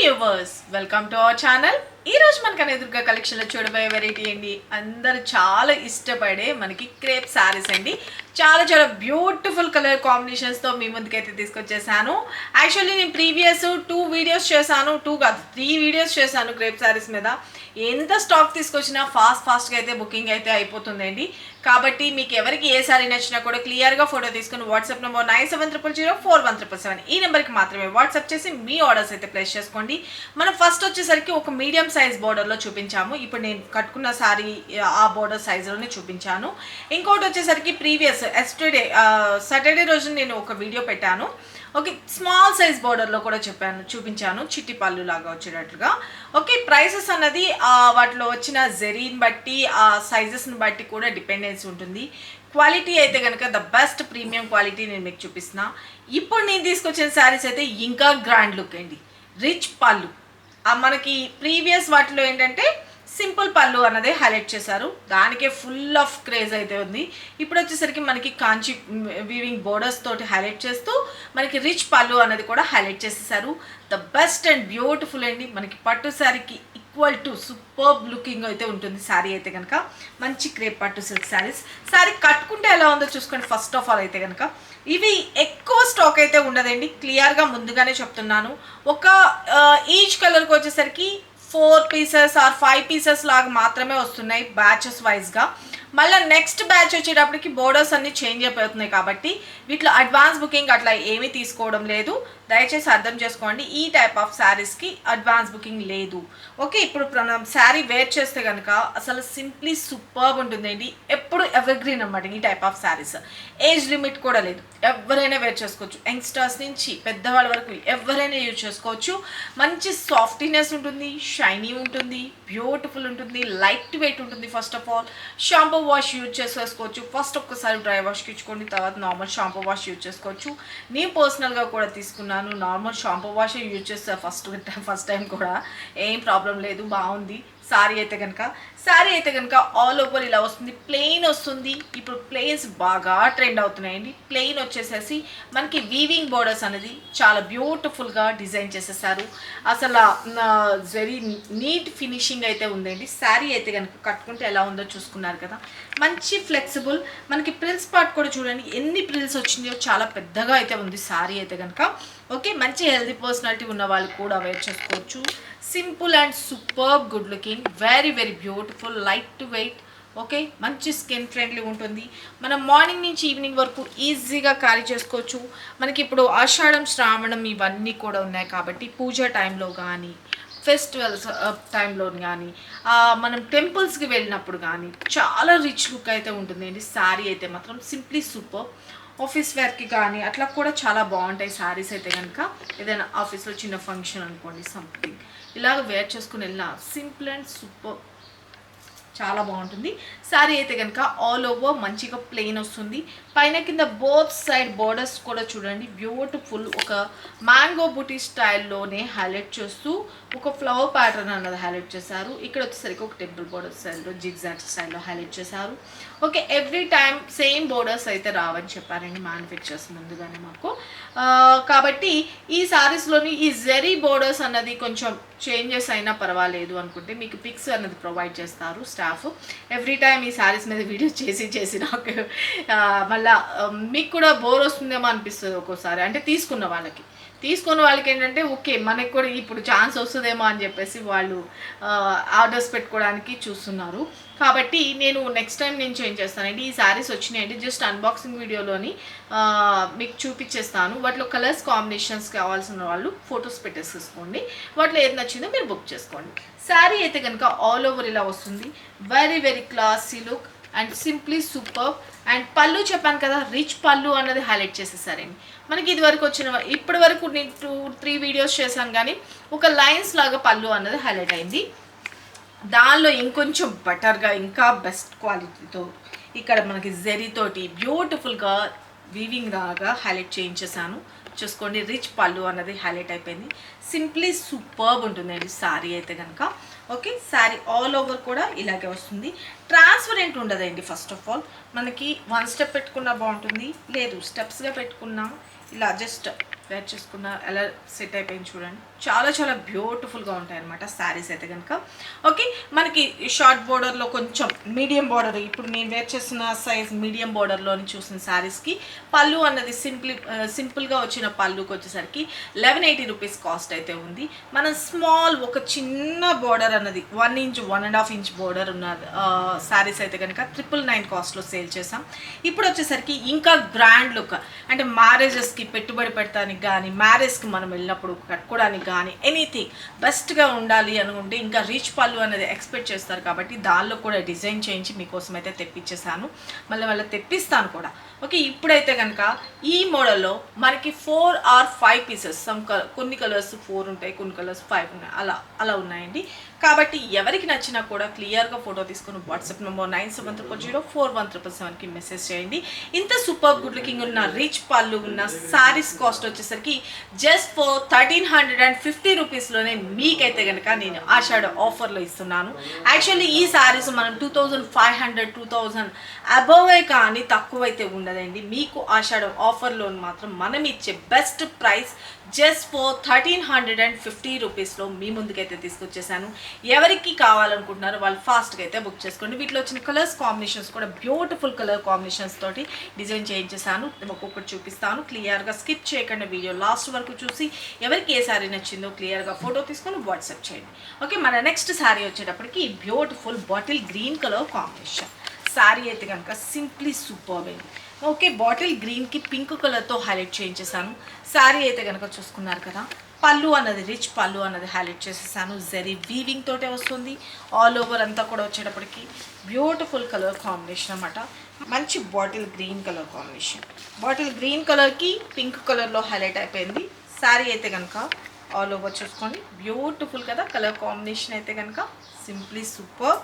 Viewers welcome to our channel. ఈ రోజు మనకు ఎదురుగా కలెక్షన్లో చూడబోయే వెరైటీ అండి. అందరూ చాలా ఇష్టపడే మనకి క్రేప్ శారీస్ అండి. చాలా చాలా బ్యూటిఫుల్ కలర్ కాంబినేషన్స్తో మీ ముందుకైతే తీసుకొచ్చేసాను. యాక్చువల్లీ నేను ప్రీవియస్ 2 వీడియోస్ చేశాను, 2 కాదు 3 వీడియోస్ చేశాను క్రేప్ శారీస్ మీద. ఎంత స్టాక్ తీసుకొచ్చినా ఫాస్ట్గా అయితే బుకింగ్ అయితే అయిపోతుందండి. కాబట్టి మీకు ఎవరికి ఏ శారీ నచ్చినా కూడా క్లియర్గా ఫోటో తీసుకుని వాట్సాప్ నెంబర్ 9700041777 ఈ నెంబర్కి మాత్రమే వాట్సాప్ చేసి మీ ఆర్డర్స్ అయితే ప్లేస్ చేసుకోండి. మనం ఫస్ట్ వచ్చేసరికి ఒక మీడియం సైజ్ బోర్డర్లో చూపించాము. ఇప్పుడు నేను కట్టుకున్న శారీ ఆ బోర్డర్ సైజులోనే చూపించాను. ఇంకోటి వచ్చేసరికి ప్రీవియస్ సాటర్డే రోజు నేను ఒక వీడియో పెట్టాను. ఓకే, స్మాల్ సైజ్ బోర్డర్లో కూడా చూపించాను, చిట్టి పళ్ళు లాగా వచ్చేటట్లుగా. ఓకే, ప్రైసెస్ అన్నది వాటిలో వచ్చిన జెరీని బట్టి ఆ సైజెస్ని బట్టి కూడా డిపెండెన్సీ ఉంటుంది. క్వాలిటీ అయితే కనుక ద బెస్ట్ ప్రీమియం క్వాలిటీ నేను మీకు చూపిస్తున్నా. ఇప్పుడు నేను తీసుకొచ్చిన శారీస్ అయితే ఇంకా గ్రాండ్ లుక్ అండి, రిచ్ పళ్ళు. మనకి ప్రీవియస్ వాటిలో ఏంటంటే సింపుల్ పళ్ళు అన్నదే హైలైట్ చేశారు, దానికే ఫుల్ ఆఫ్ క్రేజ్ అయితే ఉంది. ఇప్పుడు వచ్చేసరికి మనకి కాంచి వీవింగ్ బోర్డర్స్ తోటి హైలైట్ చేస్తూ మనకి రిచ్ పళ్ళు అనేది కూడా హైలైట్ చేసేసారు. ద బెస్ట్ అండ్ బ్యూటిఫుల్ అండి. మనకి పట్టు శారీకి ఈక్వల్ టు సూపర్బ్ లుకింగ్ అయితే ఉంటుంది శారీ అయితే కనుక. మంచి క్రేప్ పట్టు సిల్క్ శారీస్. శారీ కట్టుకుంటే ఎలా ఉందో చూసుకోండి. ఫస్ట్ ఆఫ్ ఆల్ అయితే కనుక ఇవి ఎక్కువ స్టాక్ అయితే ఉండదండి, క్లియర్గా ముందుగానే చెప్తున్నాను. ఒక ఈచ్ కలర్కి వచ్చేసరికి 4 పీసెస్ ఆర్ 5 పీసెస్ లాగా మాత్రమే వస్తున్నాయి బ్యాచెస్ వైజ్గా. మళ్ళీ నెక్స్ట్ బ్యాచ్ వచ్చేటప్పటికి బోర్డర్స్ అన్ని చేంజ్ అయిపోతున్నాయి. కాబట్టి వీటిలో అడ్వాన్స్ బుకింగ్ అట్లా ఏమీ తీసుకోవడం లేదు, దయచేసి అర్థం చేసుకోండి. ఈ టైప్ ఆఫ్ శారీస్కి అడ్వాన్స్ బుకింగ్ లేదు. ఓకే, ఇప్పుడు శారీ వేర్ చేస్తే కనుక అసలు సింప్లీ సూపర్బ్ ఉంటుందండి. ఎప్పుడు ఎవర్ గ్రీన్ అన్నమాట ఈ type of saris. Age limit కూడా లేదు, ఎవరైనా వేర్ చేసుకోవచ్చు. యంగ్స్టర్స్ నుంచి పెద్దవాళ్ళ వరకు ఎవరైనా యూజ్ చేసుకోవచ్చు. మంచి సాఫ్టీనెస్ ఉంటుంది, షైనీ ఉంటుంది, బ్యూటిఫుల్ ఉంటుంది, లైట్ వెయిట్ ఉంటుంది. First of all shampoo wash use చేసుకోవచ్చు. ఫస్ట్ ఒక్కసారి డ్రై వాష్కి ఇచ్చుకోండి, తర్వాత నార్మల్ షాంపూ వాష్ యూజ్ చేసుకోవచ్చు. నేను పర్సనల్గా కూడా తీసుకున్నాను, నార్మల్ షాంపూ వాష్ యూజ్ చేస్తా ఫస్ట్ టైం కూడా, ఏం ప్రాబ్లం లేదు, బాగుంది. శారీ అయితే కనుక ఆల్ ఓవర్ ఇలా వస్తుంది, ప్లెయిన్ వస్తుంది. ఇప్పుడు ప్లెయిన్స్ బాగా ట్రెండ్ అవుతున్నాయండి. ప్లెయిన్ వచ్చేసేసి మనకి వీవింగ్ బోర్డర్స్ అనేది చాలా బ్యూటిఫుల్గా డిజైన్ చేసేసారు. అసలు వెరీ నీట్ ఫినిషింగ్ అయితే ఉందండి. శారీ అయితే కనుక కట్టుకుంటే ఎలా ఉందో చూసుకున్నారు కదా, మంచి ఫ్లెక్సిబుల్. మనకి ప్రిల్స్ పార్ట్ కూడా చూడండి ఎన్ని ప్రిల్స్ వచ్చిందో, చాలా పెద్దగా అయితే ఉంది శారీ అయితే కనుక. ఓకే, మంచి హెల్దీ పర్సనాలిటీ ఉన్న వాళ్ళు కూడా వేర్ చేసుకోవచ్చు. Simple and superb good looking, very very beautiful, light weight. Okay, మంచి స్కిన్ ఫ్రెండ్లీ ఉంటుంది. మనం మార్నింగ్ నుంచి ఈవినింగ్ వరకు ఈజీగా క్యారీ చేసుకోవచ్చు. మనకి ఇప్పుడు ఆషాఢం, శ్రావణం ఇవన్నీ కూడా ఉన్నాయి కాబట్టి పూజ టైంలో కానీ, ఫెస్టివల్స్ టైంలో కానీ, మనం టెంపుల్స్కి వెళ్ళినప్పుడు కానీ చాలా రిచ్ లుక్ అయితే ఉంటుందండి. శారీ అయితే మాత్రం సింప్లీ సూపర్. ఆఫీస్ వేర్కి కానీ అట్లా కూడా చాలా బాగుంటాయి శారీస్ అయితే కనుక. ఏదైనా ఆఫీస్లో చిన్న ఫంక్షన్ అనుకోండి, సంథింగ్ ఇలాగ వేర్ చేసుకుని వెళ్ళిన సింపుల్ అండ్ సూపర్, చాలా బాగుంటుంది. శారీ అయితే కనుక ఆల్ ఓవర్ మంచిగా ప్లెయిన్ వస్తుంది. పైన కింద బోత్ సైడ్ బోర్డర్స్ కూడా చూడండి బ్యూటిఫుల్, ఒక మ్యాంగో బూటీ స్టైల్లోనే హైలైట్ చేస్తూ ఒక ఫ్లవర్ ప్యాటర్న్ అన్నది హైలైట్ చేశారు. ఇక్కడ వచ్చేసరికి ఒక టెంపుల్ బోర్డర్ స్టైల్లో, జిగ్జాగ్ స్టైల్లో హైలైట్ చేశారు. Okay, every time same borders అయితే రావని చెప్పారండి మ్యానుఫ్యాక్చర్స్ ముందుగానే మాకు. కాబట్టి ఈ శారీస్లోని ఈ జెరీ బోర్డర్స్ అన్నది కొంచెం చేంజెస్ అయినా పర్వాలేదు అనుకుంటే మీకు పిక్స్ అన్నది ప్రొవైడ్ చేస్తారు స్టాఫ్. ఎవ్రీ టైం ఈ శారీస్ మీద వీడియో చేసి నాకు మళ్ళీ మీకు కూడా బోర్ వస్తుందేమో అనిపిస్తుంది ఒక్కోసారి. అంటే తీసుకున్న వాళ్ళకి ఏంటంటే ఓకే మనకి కూడా ఇప్పుడు ఛాన్స్ వస్తుందేమో అని చెప్పేసి వాళ్ళు ఆర్డర్స్ పెట్టుకోవడానికి చూస్తున్నారు. కాబట్టి నేను నెక్స్ట్ టైం నేను చేంజ్ చేస్తానండి. ఈ శారీస్ వచ్చినాయండి, జస్ట్ అన్బాక్సింగ్ వీడియోలోని మీకు చూపించేస్తాను. వాటిలో కలర్స్ కాంబినేషన్స్ కావాల్సిన వాళ్ళు ఫొటోస్ పెట్టేసుకోండి, వాటిలో ఏది నచ్చిందో మీరు బుక్ చేసుకోండి. శారీ అయితే కనుక ఆల్ ఓవర్ ఇలా వస్తుంది, very very classy look and simply super. And పళ్ళు చెప్పాను కదా, రిచ్ పళ్ళు అన్నది హైలైట్ చేసేసారండి. మనకి ఇప్పటి వరకు నేను 2-3 వీడియోస్ చేశాను కానీ ఒక లైన్స్ లాగా పళ్ళు అన్నది హైలైట్ అయింది. దానిలో ఇంకొంచెం బెటర్గా ఇంకా బెస్ట్ క్వాలిటీతో ఇక్కడ మనకి జెరీతోటి బ్యూటిఫుల్గా వీవింగ్ లాగా హైలైట్ చేయించేసాను. చూసుకోండి, రిచ్ పళ్ళు అన్నది హైలైట్ అయిపోయింది. సింప్లీ సూపర్బ్ ఉంటుందండి శారీ అయితే కనుక. ఓకే, శారీ ఆల్ ఓవర్ కూడా ఇలాగే వస్తుంది, ట్రాన్స్పరెంట్ ఉండదండి. ఫస్ట్ ఆఫ్ ఆల్ మనకి 1 స్టెప్ పెట్టుకున్నా బాగుంటుంది, లేదు స్టెప్స్గా పెట్టుకున్నా ఇలా జస్ట్ వేర్ చేసుకున్న ఎలా సెట్ అయిపోయింది చూడండి. చాలా చాలా బ్యూటిఫుల్గా ఉంటాయి అన్నమాట శారీస్ అయితే కనుక. ఓకే, మనకి షార్ట్ బోర్డర్లో కొంచెం మీడియం బోర్డర్, ఇప్పుడు నేను వేర్ చేస్తున్న సైజ్ మీడియం బోర్డర్లోని చూసిన శారీస్కి పళ్ళు అన్నది సింపుల్గా వచ్చిన పళ్ళుకి వచ్చేసరికి 1180 రూపీస్ కాస్ట్ అయితే ఉంది. మనం స్మాల్ ఒక చిన్న బోర్డర్ అన్నది 1 ఇంచ్ 1.5 ఇంచ్ బోర్డర్ ఉన్న శారీస్ అయితే కనుక 999 కాస్ట్లో సేల్ చేసాం. ఇప్పుడు వచ్చేసరికి ఇంకా గ్రాండ్ లుక్, అంటే మ్యారేజెస్కి పెట్టుబడి పెడతానికి కానీ మ్యారేజ్కి మనం వెళ్ళినప్పుడు కట్టుకోవడానికి కానీ ఎనీథింగ్ బెస్ట్గా ఉండాలి అనుకుంటే ఇంకా రిచ్ పళ్ళు అనేది ఎక్స్పెక్ట్ చేస్తారు కాబట్టి దానిలో కూడా డిజైన్ చేయించి మీకోసం అయితే తెప్పించేసాను, మళ్ళీ తెప్పిస్తాను కూడా. ఓకే, ఇప్పుడైతే కనుక ఈ మోడల్లో మనకి 4 or 5 పీసెస్, కొన్ని కలర్స్ 4 ఉంటాయి, కొన్ని కలర్స్ 5 ఉన్నాయి, అలా ఉన్నాయండి. కాబట్టి ఎవరికి నచ్చినా కూడా క్లియర్గా ఫోటో తీసుకుని వాట్సాప్ నెంబర్ 97004177కి మెసేజ్ చేయండి. ఇంత సూపర్ గుడ్ లుకింగ్ ఉన్న రిచ్ పళ్ళు ఉన్న శారీస్ కాస్ట్ వచ్చేసరికి జస్ట్ ఫర్ 1350 రూపీస్లోనే మీకైతే కనుక నేను ఆషాఢ ఆఫర్లో ఇస్తున్నాను. యాక్చువల్లీ ఈ శారీస్ మనం 2500 2000 అబోవే కానీ తక్కువైతే ఉండదండి. మీకు ఆషాఢ ఆఫర్లో మాత్రం మనం ఇచ్చే బెస్ట్ ప్రైస్ జస్ట్ ఫర్ 1350 రూపీస్లో మీ ముందుకైతే తీసుకొచ్చేసాను. ఎవరికి కావాలనుకుంటున్నారో వాళ్ళు ఫాస్ట్గా అయితే బుక్ చేసుకోండి. వీటిలో వచ్చిన కలర్స్ కాంబినేషన్స్ కూడా బ్యూటిఫుల్ కలర్ కాంబినేషన్స్ తోటి డిజైన్ చేయించేసాను. ఒక్కొక్కటి చూపిస్తాను, క్లియర్గా స్కిప్ చేయకుండా వీడియో లాస్ట్ వరకు చూసి ఎవరికి ఏ శారీ నచ్చిందో క్లియర్గా ఫోటో తీసుకొని వాట్సాప్ చేయండి. ఓకే, మన నెక్స్ట్ శారీ వచ్చేటప్పటికి beautiful bottle green colour combination sari అయితే కనుక సింప్లీ సూపర్ అండి. ఓకే, బాటిల్ గ్రీన్కి పింక్ కలర్తో హైలైట్ చేయించేసాను. శారీ అయితే కనుక చూసుకున్నారు కదా, పళ్ళు అన్నది రిచ్ పళ్ళు అన్నది హైలైట్ చేసేసాను. జరీ వీవింగ్ తోటే వస్తుంది. ఆల్ ఓవర్ అంతా కూడా వచ్చేటప్పటికి బ్యూటిఫుల్ కలర్ కాంబినేషన్ అన్నమాట. మంచి bottle green colour combination, bottle green కలర్కి పింక్ కలర్లో హైలైట్ అయిపోయింది. శారీ అయితే కనుక ఆల్ ఓవర్ చూసుకోండి, బ్యూటిఫుల్ కదా కలర్ కాంబినేషన్ అయితే కనుక సింప్లీ సూపర్.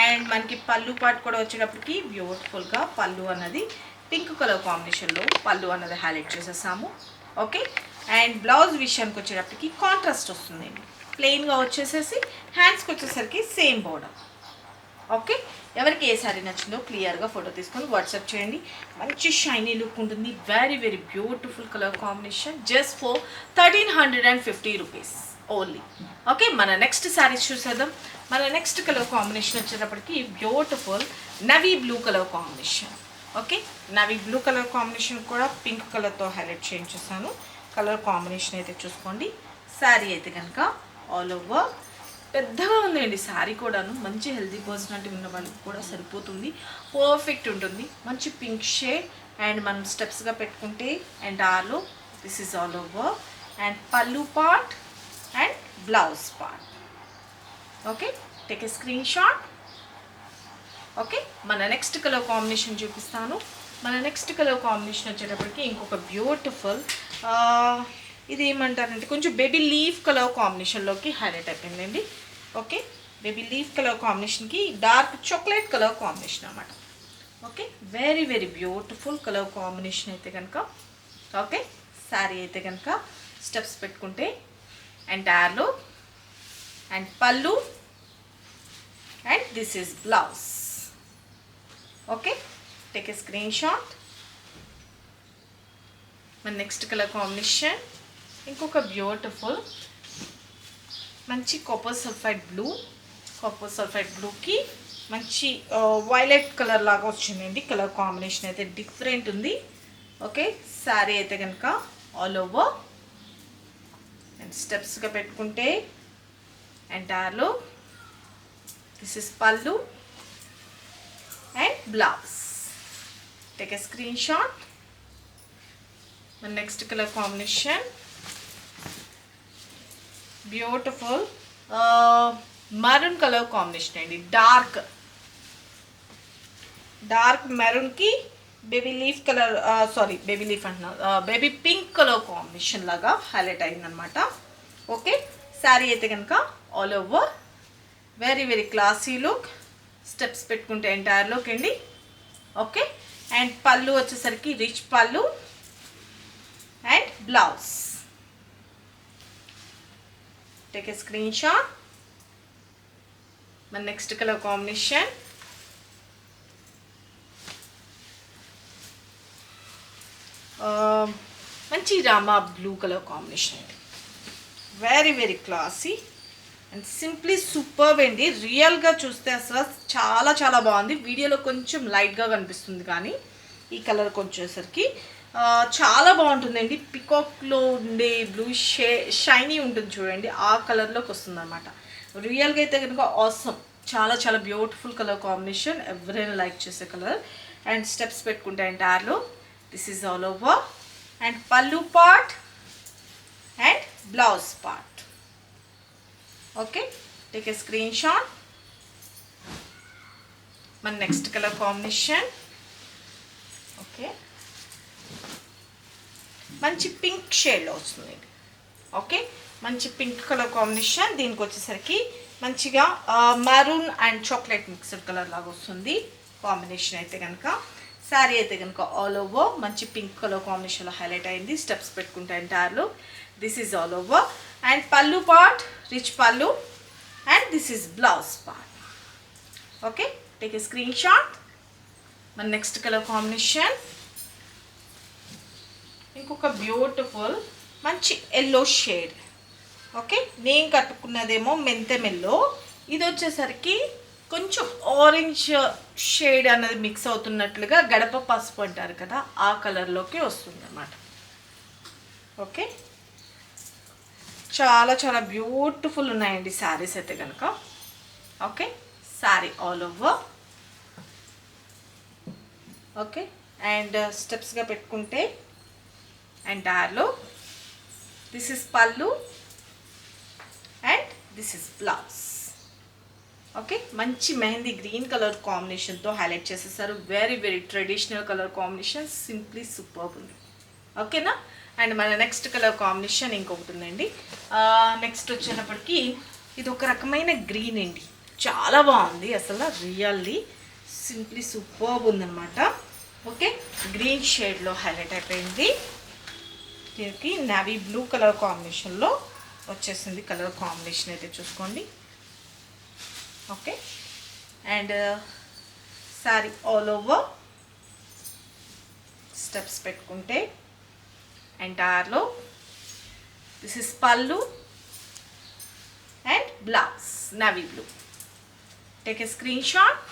అండ్ మనకి పళ్ళు పాటు కూడా వచ్చేటప్పటికి బ్యూటిఫుల్గా పళ్ళు అన్నది పింక్ కలర్ కాంబినేషన్లో పళ్ళు అన్నది హైలైట్ చేసేసాము. ఓకే, అండ్ బ్లౌజ్ విషయానికి వచ్చేటప్పటికి కాంట్రాస్ట్ వస్తుందండి. ప్లెయిన్గా వచ్చేసేసి హ్యాండ్స్కి వచ్చేసరికి సేమ్ బోర్డర్. ఓకే, ఎవరికి ఏ శారీ నచ్చిందో క్లియర్గా ఫోటో తీసుకొని వాట్సాప్ చేయండి. మంచి షైనీ లుక్ ఉంటుంది. Very very beautiful colour combination just for 1350 rupees only. Okay, మన నెక్స్ట్ శారీస్ చూసేద్దాం. మన నెక్స్ట్ కలర్ కాంబినేషన్ వచ్చేటప్పటికి beautiful navy blue colour combination. Okay, navy blue colour combination కూడా పింక్ కలర్తో హైలైట్ చేయించేసాను. కలర్ కాంబినేషన్ అయితే చూసుకోండి. శారీ అయితే కనుక ఆల్ ఓవర్ పెద్దగా ఉందండి. శారీ కూడాను మంచి హెల్తీ పర్సనాలిటీ ఉన్న వాళ్ళకి కూడా సరిపోతుంది, పర్ఫెక్ట్ ఉంటుంది. మంచి పింక్ షేడ్ అండ్ మనం స్టెప్స్గా పెట్టుకుంటే and also this is all over and pallu part and blouse part. Okay, take a screenshot. Okay, మన నెక్స్ట్ కలర్ కాంబినేషన్ చూపిస్తాను. మన నెక్స్ట్ కలర్ కాంబినేషన్ వచ్చేటప్పటికి ఇంకొక బ్యూటిఫుల్, ఇది ఏమంటారంటే కొంచెం బేబీ లీఫ్ కలర్ కాంబినేషన్లోకి హైలైట్ అయిపోయిందండి. ఓకే, బేబీ లీఫ్ కలర్ కాంబినేషన్కి డార్క్ చాక్లెట్ కలర్ కాంబినేషన్ అన్నమాట. Okay, very very beautiful colour combination అయితే కనుక. ఓకే, శారీ అయితే కనుక స్టెప్స్ పెట్టుకుంటే ఎంటైర్లో and pallu and this is blouse. Okay, take a screenshot. మన నెక్స్ట్ కలర్ కాంబినేషన్ ఇంకొక బ్యూటిఫుల్ మంచి కాపర్ సల్ఫైడ్ బ్లూకి మంచి వైలెట్ కలర్ లాగా వచ్చిందండి. కలర్ కాంబినేషన్ అయితే డిఫరెంట్ ఉంది. ఓకే, శారీ అయితే కనుక ఆల్ ఓవర్ అండ్ స్టెప్స్గా పెట్టుకుంటే ఎంటైర్లో this is pallu and blouse. Take a screenshot. మన next colour combination beautiful maroon colour combination అండి. డార్క్ మెరూన్కి baby leaf colour, baby leaf అంటున్నా, బేబీ పింక్ కలర్ కాంబినేషన్ లాగా హైలైట్ అయిందనమాట. ఓకే, శారీ అయితే కనుక all over very very classy look. Steps పెట్టుకుంటే ఎంటైర్లోకి అండి. ఓకే, అండ్ పళ్ళు వచ్చేసరికి rich pallu and blouse. Take a screenshot. మన నెక్స్ట్ కలర్ కాంబినేషన్ మంచి రామా బ్లూ కలర్ కాంబినేషన్ అండి. Very very classy and simply superb అండి. రియల్గా చూస్తే అసలు చాలా చాలా బాగుంది. వీడియోలో కొంచెం లైట్గా కనిపిస్తుంది కానీ ఈ కలర్ వచ్చేసరికి చాలా బాగుంటుందండి. పికాక్లో ఉండే బ్లూ షైనీ ఉంటుంది చూడండి, ఆ కలర్లోకి వస్తుంది అనమాట. రియల్గా అయితే కనుక ఆసమ్, చాలా చాలా బ్యూటిఫుల్ కలర్ కాంబినేషన్, ఎవరైనా లైక్ చేసే కలర్. అండ్ స్టెప్స్ పెట్టుకుంటే ఎంటైర్లో this is all over and pallu part and blouse part. Okay, take a screenshot. మన నెక్స్ట్ కలర్ కాంబినేషన్ ఓకే మంచి పింక్ షేడ్లో వస్తుంది. ఓకే, మంచి పింక్ కలర్ కాంబినేషన్. దీనికి వచ్చేసరికి మంచిగా maroon and chocolate mixed colour లాగా వస్తుంది కాంబినేషన్. అయితే కనుక శారీ అయితే కనుక ఆల్ ఓవర్ మంచి పింక్ కలర్ కాంబినేషన్లో హైలైట్ అయింది. స్టెప్స్ పెట్టుకుంటే ఎంటైర్లో this is all over and pallu part rich pallu and this is blouse part. Okay, take a screenshot. మన నెక్స్ట్ కలర్ కాంబినేషన్ ఇంకొక బ్యూటిఫుల్ మంచి ఎల్లో షేడ్. ఓకే, నేను కట్టుకున్నదేమో మెంతెమెల్లో, ఇది వచ్చేసరికి కొంచెం ఆరెంజ్ షేడ్ అన్నది మిక్స్ అవుతున్నట్లుగా గడప పసుపు అంటారు కదా, ఆ కలర్లోకి వస్తుంది అన్నమాట. ఓకే, చాలా చాలా బ్యూటిఫుల్ ఉన్నాయండి శారీస్ అయితే కనుక. Okay, sari all over. Okay, and స్టెప్స్గా పెట్టుకుంటే ఎంటైర్లో this is pallu and this is blouse. Okay, మంచి మెహందీ గ్రీన్ కలర్ కాంబినేషన్తో హైలైట్ చేసేసారు. Very very traditional colour combination, simply superb ఉంది. ఓకేనా. అండ్ మన నెక్స్ట్ కలర్ కాంబినేషన్ ఇంకొకటి ఉందండి. నెక్స్ట్ వచ్చేటప్పటికి ఇది ఒక రకమైన గ్రీన్ అండి, చాలా బాగుంది అసలు. రియల్లీ సింప్లీ సూపర్బ్ ఉందన్నమాట. ఓకే, గ్రీన్ షేడ్లో హైలైట్ అయిపోయింది. దీనికి నావీ బ్లూ కలర్ కాంబినేషన్లో వచ్చేసింది కలర్ కాంబినేషన్ అయితే చూసుకోండి. Okay, and sari all over steps పెట్టుకుంటే ఎంటైర్లో this is pallu and blouse navy blue. Take a screen shot.